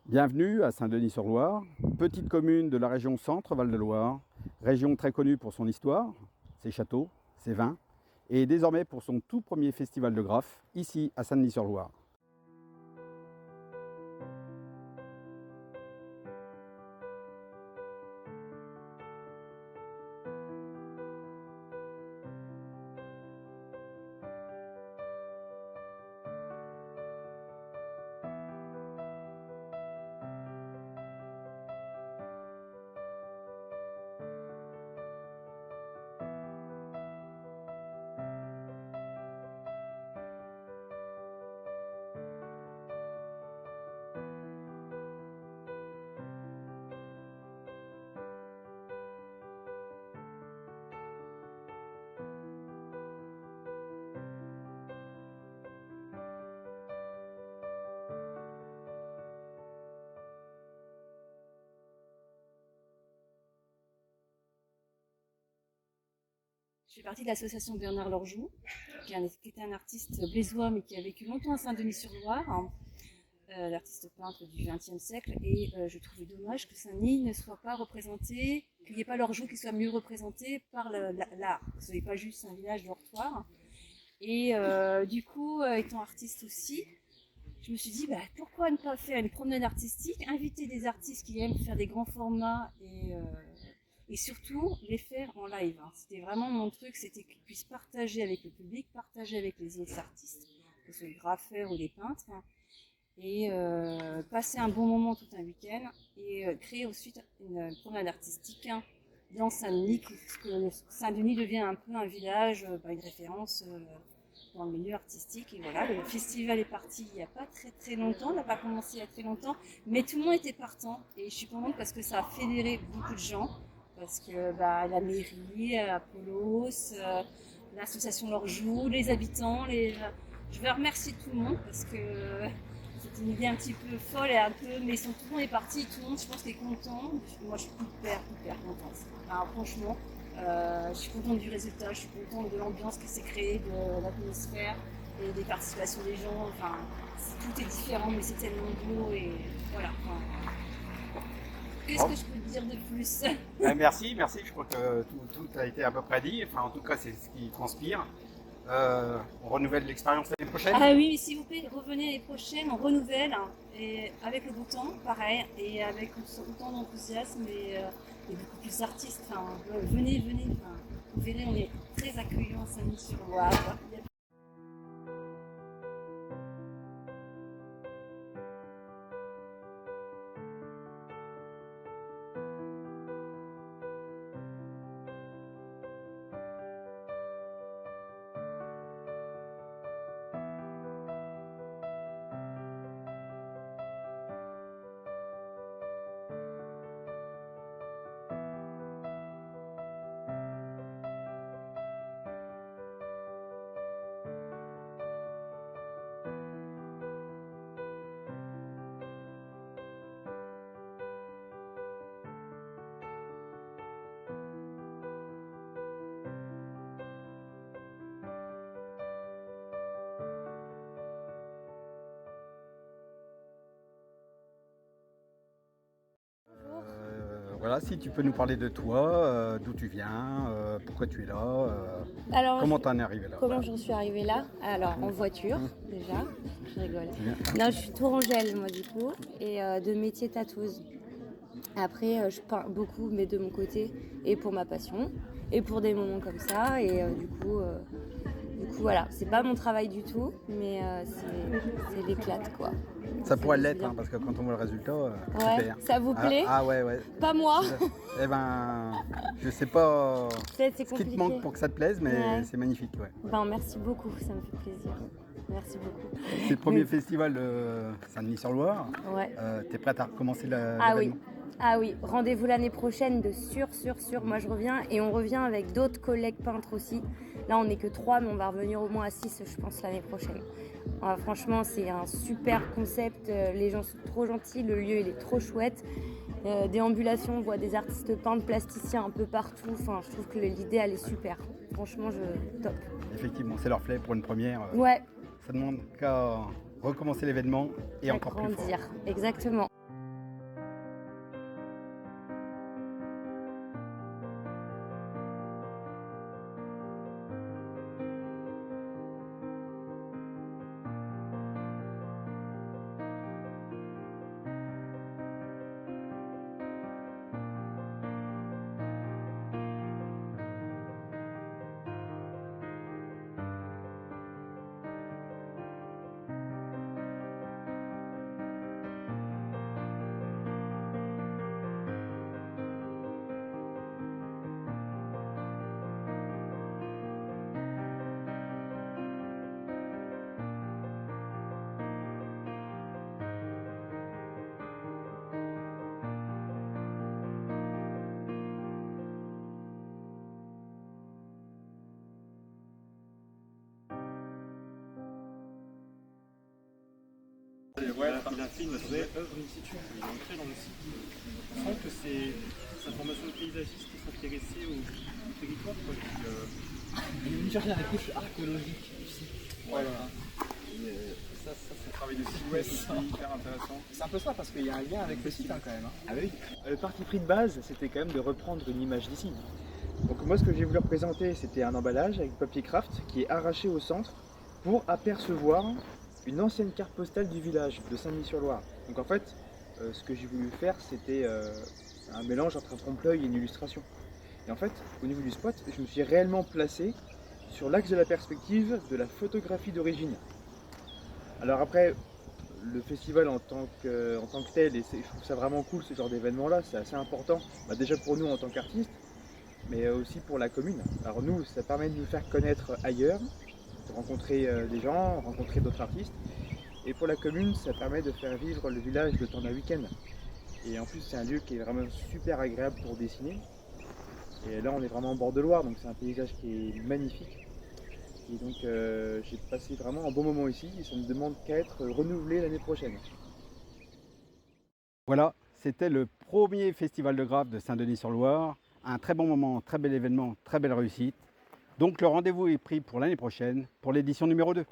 Bienvenue à Saint-Denis-sur-Loire, petite commune de la région Centre-Val-de-Loire, région très connue pour son histoire, ses châteaux, ses vins, et désormais pour son tout premier festival de graphes, ici à Saint-Denis-sur-Loire. Je fais partie de l'association Bernard Lorjou, qui était un artiste blésois mais qui a vécu longtemps à Saint-Denis-sur-Loire, l'artiste peintre du XXe siècle. Et je trouvais dommage que Saint-Denis ne soit pas représenté, qu'il n'y ait pas Lorjou qui soit mieux représenté par l'art. Ce n'est pas juste un village dortoir. Et du coup, étant artiste aussi, je me suis dit pourquoi ne pas faire une promenade artistique, inviter des artistes qui aiment faire des grands formats et surtout les faire en live. C'était vraiment mon truc, c'était qu'ils puissent partager avec le public, partager avec les autres artistes, que ce soit les graffeurs ou les peintres, et passer un bon moment tout un week-end et créer ensuite une promenade artistique dans Saint-Denis, parce que Saint-Denis devient un peu un village, une référence dans le milieu artistique. Et voilà, le festival est parti il n'y a pas très longtemps, on n'a pas commencé il y a très longtemps, mais tout le monde était partant et je suis contente parce que ça a fédéré beaucoup de gens. Parce que la mairie, Apollos, l'association Lorjou, les habitants, je veux remercier tout le monde parce que c'était une idée un petit peu folle et mais tout le monde est parti, tout le monde je pense est content. Moi je suis hyper contente. Franchement, je suis contente du résultat, je suis contente de l'ambiance qui s'est créée, de l'atmosphère et des participations des gens. Tout est différent mais c'est tellement beau et voilà. Qu'est-ce que je peux te dire de plus? Merci, je crois que tout a été à peu près dit, en tout cas c'est ce qui transpire. On renouvelle l'expérience l'année prochaine. Ah oui, s'il vous plaît, revenez l'année prochaine, on renouvelle, et avec le beau temps, pareil, et avec autant d'enthousiasme et beaucoup plus d'artistes. Venez, vous verrez, on est très accueillants à Saint-Denis-sur-Loire. Voilà, si tu peux nous parler de toi, d'où tu viens, pourquoi tu es là, Alors, comment t'en es arrivé là. comment j'en suis arrivée là? Alors, en voiture, déjà, je rigole. Non, je suis tourangelle, moi, du coup, et de métier tatoueuse. Après, je peins beaucoup, mais de mon côté, et pour ma passion, et pour des moments comme ça, et du coup, voilà. C'est pas mon travail du tout, mais c'est l'éclate, quoi. Ça pourrait C'est l'être, bien. parce que quand on voit le résultat, Ouais, super. ça vous plaît? Ouais. Pas moi. Eh ben, je sais pas C'est ce qui te compliqué. manque pour que ça te plaise, mais Ouais. c'est magnifique. Ouais. Merci beaucoup, ça me fait plaisir. Merci beaucoup. C'est le premier Oui. festival de Saint-Denis-sur-Loire. Ouais. T'es prête à recommencer Ah oui. l'événement? Ah oui, rendez-vous l'année prochaine de sûr. Moi, je reviens et on revient avec d'autres collègues peintres aussi. Là, on n'est que 3, mais on va revenir au moins à 6, je pense, l'année prochaine. Franchement, c'est un super concept. Les gens sont trop gentils. Le lieu, il est trop chouette. Déambulation, on voit des artistes peintres, plasticiens un peu partout. Je trouve que l'idée, elle est super. Franchement, top. Effectivement, c'est leur fait pour une première. Ouais, Ça demande qu'à recommencer l'événement et encore plus fort. grandir. Exactement. il a fait une vraie œuvre in situ. Il est entré dans le site. On sent que c'est sa formation de paysagiste qui s'intéressait au territoire. Quoi, Il est venu chercher la couche archéologique ici. voilà. Ça, c'est le travail de silhouette aussi, hyper intéressant. C'est un peu ça parce qu'il y a un lien avec le site quand même. Ah oui. Le parti pris de base, c'était quand même de reprendre une image d'ici. Donc moi, ce que j'ai voulu représenter, c'était un emballage avec papier craft qui est arraché au centre pour apercevoir une ancienne carte postale du village de Saint-Denis-sur-Loire. Donc en fait, ce que j'ai voulu faire, c'était un mélange entre un trompe-l'œil et une illustration. Et en fait, au niveau du spot, je me suis réellement placé sur l'axe de la perspective de la photographie d'origine. Alors après, le festival en tant que tel, et je trouve ça vraiment cool ce genre d'événement-là, c'est assez important, déjà pour nous en tant qu'artistes, mais aussi pour la commune. Alors nous, ça permet de nous faire connaître ailleurs, de rencontrer des gens, rencontrer d'autres artistes, et pour la commune, ça permet de faire vivre le village le temps d'un week-end. Et en plus, c'est un lieu qui est vraiment super agréable pour dessiner. Et là, on est vraiment en bord de Loire, donc c'est un paysage qui est magnifique. Et donc j'ai passé vraiment un bon moment ici et ça ne demande qu'à être renouvelé l'année prochaine. Voilà, c'était le premier festival de graphe de Saint-Denis-sur-Loire. Un très bon moment, très bel événement, très belle réussite. Donc le rendez-vous est pris pour l'année prochaine, pour l'édition numéro 2.